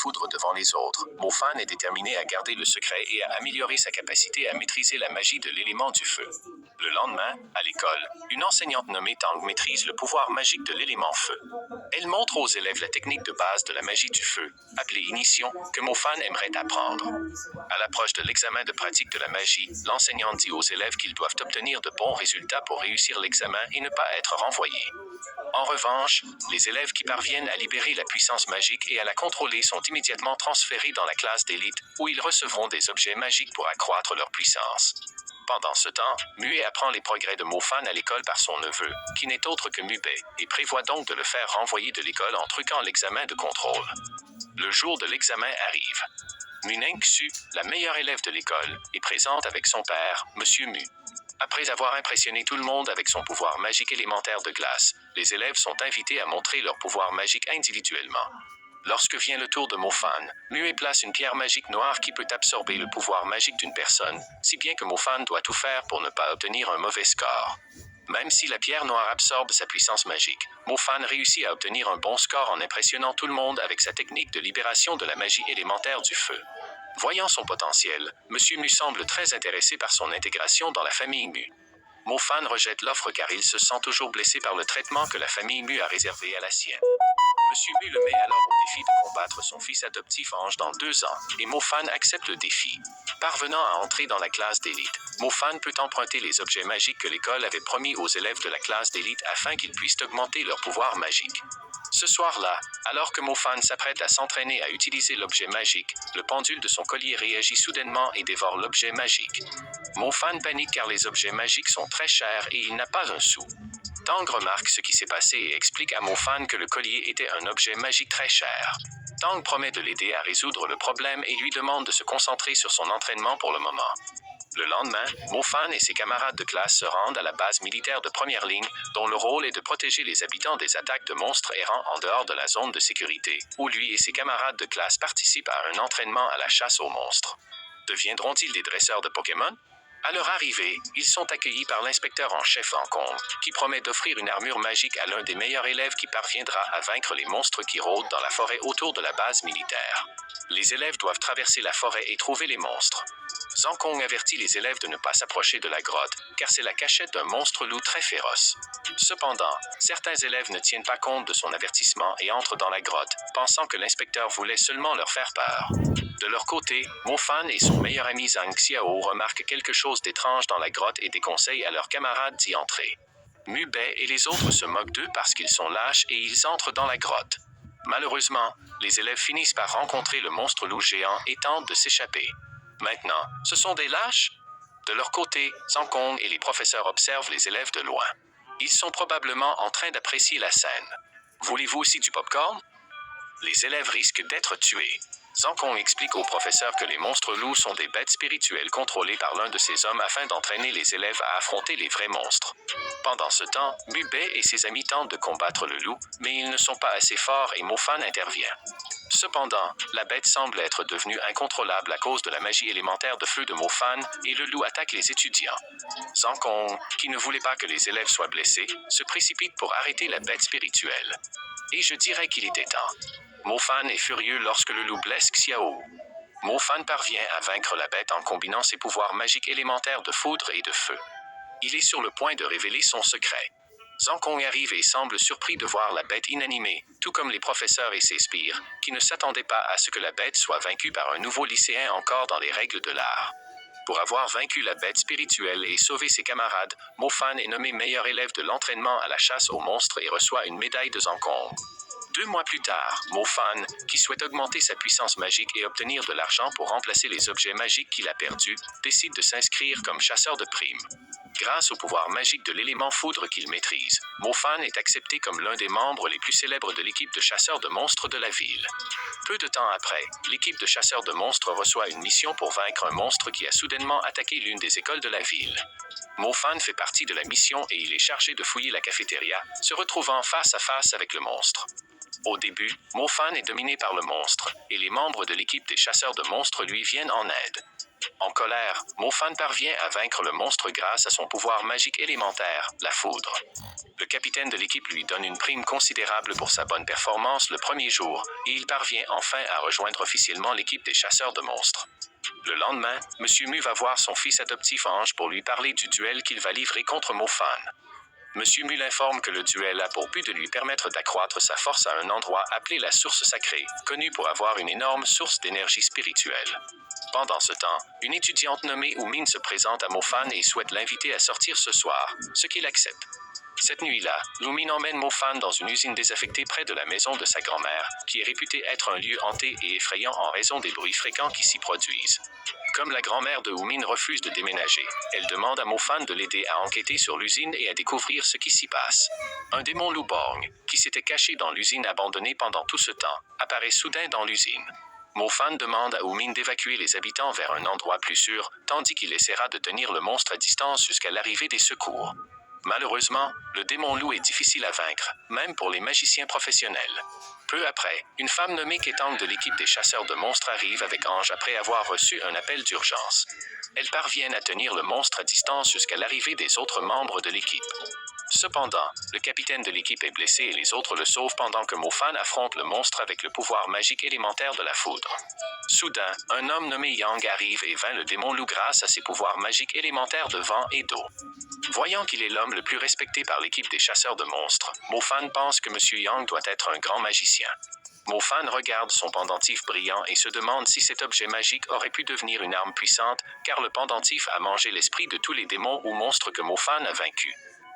foudre devant les autres, Mofan est déterminé à garder le secret et à améliorer sa capacité à maîtriser la magie de l'élément du feu. Le lendemain, à l'école, une enseignante nommée Tang maîtrise le pouvoir magique de l'élément feu. Elle montre aux élèves la technique de base de la magie du feu, appelée Ignition, que Mofan aimerait apprendre. À l'approche de l'examen de pratique de la magie, l'enseignante dit aux élèves qu'ils doivent obtenir de bons résultats pour réussir l'examen et ne pas être renvoyés. En revanche, les élèves qui parviennent à libérer la puissance magique et à la contrôler sont immédiatement transférés dans la classe d'élite, où ils recevront des objets magiques pour accroître leur puissance. Pendant ce temps, Muet apprend les progrès de Mofan à l'école par son neveu, qui n'est autre que Mubei, et prévoit donc de le faire renvoyer de l'école en truquant l'examen de contrôle. Le jour de l'examen arrive. Muneng Xu, la meilleure élève de l'école, est présente avec son père, Monsieur Mu. Après avoir impressionné tout le monde avec son pouvoir magique élémentaire de glace, les élèves sont invités à montrer leur pouvoir magique individuellement. Lorsque vient le tour de Mofan, Muet place une pierre magique noire qui peut absorber le pouvoir magique d'une personne, si bien que Mofan doit tout faire pour ne pas obtenir un mauvais score. Même si la pierre noire absorbe sa puissance magique, Mofan réussit à obtenir un bon score en impressionnant tout le monde avec sa technique de libération de la magie élémentaire du feu. Voyant son potentiel, Monsieur Mu semble très intéressé par son intégration dans la famille Mu. Mofan rejette l'offre car il se sent toujours blessé par le traitement que la famille Mu a réservé à la sienne. Monsieur Mu le met alors au défi de combattre son fils adoptif Ange dans 2 ans, et Mofan accepte le défi. Parvenant à entrer dans la classe d'élite, Mofan peut emprunter les objets magiques que l'école avait promis aux élèves de la classe d'élite afin qu'ils puissent augmenter leur pouvoir magique. Ce soir-là, alors que Mofan s'apprête à s'entraîner à utiliser l'objet magique, le pendule de son collier réagit soudainement et dévore l'objet magique. Mofan panique car les objets magiques sont très chers et il n'a pas un sou. Tang remarque ce qui s'est passé et explique à Mofan que le collier était un objet magique très cher. Tang promet de l'aider à résoudre le problème et lui demande de se concentrer sur son entraînement pour le moment. Le lendemain, Mofan et ses camarades de classe se rendent à la base militaire de première ligne, dont le rôle est de protéger les habitants des attaques de monstres errants en dehors de la zone de sécurité, où lui et ses camarades de classe participent à un entraînement à la chasse aux monstres. Deviendront-ils des dresseurs de Pokémon? À leur arrivée, ils sont accueillis par l'inspecteur en chef Ankong, qui promet d'offrir une armure magique à l'un des meilleurs élèves qui parviendra à vaincre les monstres qui rôdent dans la forêt autour de la base militaire. Les élèves doivent traverser la forêt et trouver les monstres. Zankong avertit les élèves de ne pas s'approcher de la grotte, car c'est la cachette d'un monstre loup très féroce. Cependant, certains élèves ne tiennent pas compte de son avertissement et entrent dans la grotte, pensant que l'inspecteur voulait seulement leur faire peur. De leur côté, Mofan et son meilleur ami Zhang Xiao remarquent quelque chose d'étrange dans la grotte et déconseillent à leurs camarades d'y entrer. Mubei et les autres se moquent d'eux parce qu'ils sont lâches et ils entrent dans la grotte. Malheureusement, les élèves finissent par rencontrer le monstre loup géant et tentent de s'échapper. Maintenant, ce sont des lâches? De leur côté, Zankong et les professeurs observent les élèves de loin. Ils sont probablement en train d'apprécier la scène. Voulez-vous aussi du popcorn? Les élèves risquent d'être tués. Zankong explique aux professeurs que les monstres loups sont des bêtes spirituelles contrôlées par l'un de ces hommes afin d'entraîner les élèves à affronter les vrais monstres. Pendant ce temps, Mubei et ses amis tentent de combattre le loup, mais ils ne sont pas assez forts et Mofan intervient. Cependant, la bête semble être devenue incontrôlable à cause de la magie élémentaire de feu de Mofan et le loup attaque les étudiants. Zankong, qui ne voulait pas que les élèves soient blessés, se précipite pour arrêter la bête spirituelle. Et je dirais qu'il était temps. Mofan est furieux lorsque le loup blesse Xiao. Mofan parvient à vaincre la bête en combinant ses pouvoirs magiques élémentaires de foudre et de feu. Il est sur le point de révéler son secret. Zankong arrive et semble surpris de voir la bête inanimée, tout comme les professeurs et ses sbires, qui ne s'attendaient pas à ce que la bête soit vaincue par un nouveau lycéen encore dans les règles de l'art. Pour avoir vaincu la bête spirituelle et sauvé ses camarades, Mofan est nommé meilleur élève de l'entraînement à la chasse aux monstres et reçoit une médaille de Zankong. 2 mois plus tard, Mofan, qui souhaite augmenter sa puissance magique et obtenir de l'argent pour remplacer les objets magiques qu'il a perdus, décide de s'inscrire comme chasseur de primes. Grâce au pouvoir magique de l'élément foudre qu'il maîtrise, Mofan est accepté comme l'un des membres les plus célèbres de l'équipe de chasseurs de monstres de la ville. Peu de temps après, l'équipe de chasseurs de monstres reçoit une mission pour vaincre un monstre qui a soudainement attaqué l'une des écoles de la ville. Mofan fait partie de la mission et il est chargé de fouiller la cafétéria, se retrouvant face à face avec le monstre. Au début, Mofan est dominé par le monstre, et les membres de l'équipe des chasseurs de monstres lui viennent en aide. En colère, Mofan parvient à vaincre le monstre grâce à son pouvoir magique élémentaire, la foudre. Le capitaine de l'équipe lui donne une prime considérable pour sa bonne performance le premier jour, et il parvient enfin à rejoindre officiellement l'équipe des chasseurs de monstres. Le lendemain, M. Mu va voir son fils adoptif Ange pour lui parler du duel qu'il va livrer contre Mofan. M. Mu l'informe que le duel a pour but de lui permettre d'accroître sa force à un endroit appelé la source sacrée, connu pour avoir une énorme source d'énergie spirituelle. Pendant ce temps, une étudiante nommée Oumine se présente à Mofan et souhaite l'inviter à sortir ce soir, ce qu'il accepte. Cette nuit-là, Oumine emmène Mofan dans une usine désaffectée près de la maison de sa grand-mère, qui est réputée être un lieu hanté et effrayant en raison des bruits fréquents qui s'y produisent. Comme la grand-mère de Oumine refuse de déménager, elle demande à Mofan de l'aider à enquêter sur l'usine et à découvrir ce qui s'y passe. Un démon loup-borgne, qui s'était caché dans l'usine abandonnée pendant tout ce temps, apparaît soudain dans l'usine. Mofan demande à Oumine d'évacuer les habitants vers un endroit plus sûr, tandis qu'il essaiera de tenir le monstre à distance jusqu'à l'arrivée des secours. Malheureusement, le démon loup est difficile à vaincre, même pour les magiciens professionnels. Peu après, une femme nommée Ketang de l'équipe des chasseurs de monstres arrive avec Ange après avoir reçu un appel d'urgence. Elles parviennent à tenir le monstre à distance jusqu'à l'arrivée des autres membres de l'équipe. Cependant, le capitaine de l'équipe est blessé et les autres le sauvent pendant que Mofan affronte le monstre avec le pouvoir magique élémentaire de la foudre. Soudain, un homme nommé Yang arrive et vainc le démon loup grâce à ses pouvoirs magiques élémentaires de vent et d'eau. Voyant qu'il est l'homme le plus respecté par l'équipe des chasseurs de monstres, Mofan pense que M. Yang doit être un grand magicien. Mofan regarde son pendentif brillant et se demande si cet objet magique aurait pu devenir une arme puissante, car le pendentif a mangé l'esprit de tous les démons ou monstres que Mofan a vaincus.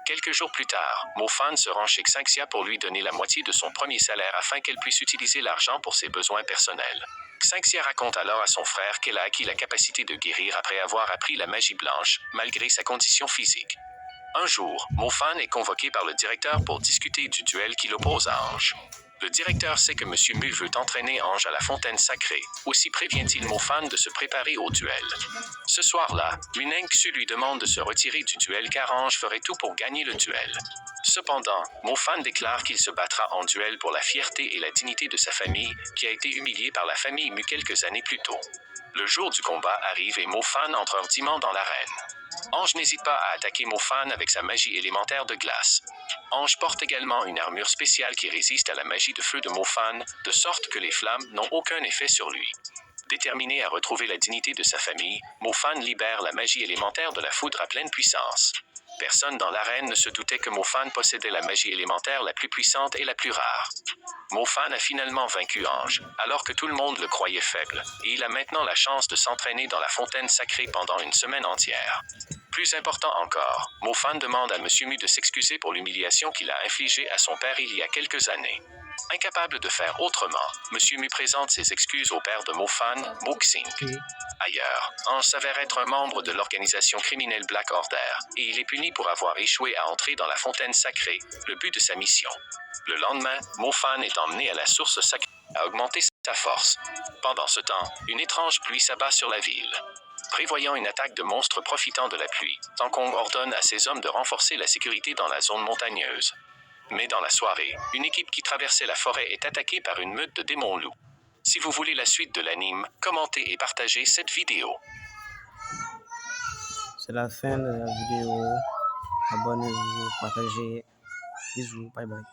Quelques jours plus tard, Mofan se rend chez Xanxia pour lui donner la moitié de son premier salaire afin qu'elle puisse utiliser l'argent pour ses besoins personnels. Xanxia raconte alors à son frère qu'elle a acquis la capacité de guérir après avoir appris la magie blanche, malgré sa condition physique. Un jour, Mofan est convoqué par le directeur pour discuter du duel qui l'oppose à Ange. Le directeur sait que M. Mu veut entraîner Ange à la fontaine sacrée, aussi prévient-il Mofan de se préparer au duel. Ce soir-là, Luneng Xu lui demande de se retirer du duel car Ange ferait tout pour gagner le duel. Cependant, Mofan déclare qu'il se battra en duel pour la fierté et la dignité de sa famille, qui a été humiliée par la famille Mu quelques années plus tôt. Le jour du combat arrive et Mofan entre hardiment dans l'arène. Ange n'hésite pas à attaquer Mofan avec sa magie élémentaire de glace. Ange porte également une armure spéciale qui résiste à la magie de feu de Mofan, de sorte que les flammes n'ont aucun effet sur lui. Déterminé à retrouver la dignité de sa famille, Mofan libère la magie élémentaire de la foudre à pleine puissance. Personne dans l'arène ne se doutait que Mofan possédait la magie élémentaire la plus puissante et la plus rare. Mofan a finalement vaincu Ange, alors que tout le monde le croyait faible, et il a maintenant la chance de s'entraîner dans la fontaine sacrée pendant une semaine entière. Plus important encore, Mofan demande à M. Mu de s'excuser pour l'humiliation qu'il a infligée à son père il y a quelques années. Incapable de faire autrement, M. Mu présente ses excuses au père de Mofan, Mo Xing. Ailleurs, Ange s'avère être un membre de l'organisation criminelle Black Order, et il est puni pour avoir échoué à entrer dans la fontaine sacrée, le but de sa mission. Le lendemain, Mofan est emmené à la source sacrée à augmenter sa force. Pendant ce temps, une étrange pluie s'abat sur la ville. Prévoyant une attaque de monstres profitant de la pluie, Tankong ordonne à ses hommes de renforcer la sécurité dans la zone montagneuse. Mais dans la soirée, une équipe qui traversait la forêt est attaquée par une meute de démons loups. Si vous voulez la suite de l'anime, commentez et partagez cette vidéo. C'est la fin de la vidéo. Abonnez-vous, partagez. Bisous, bye bye.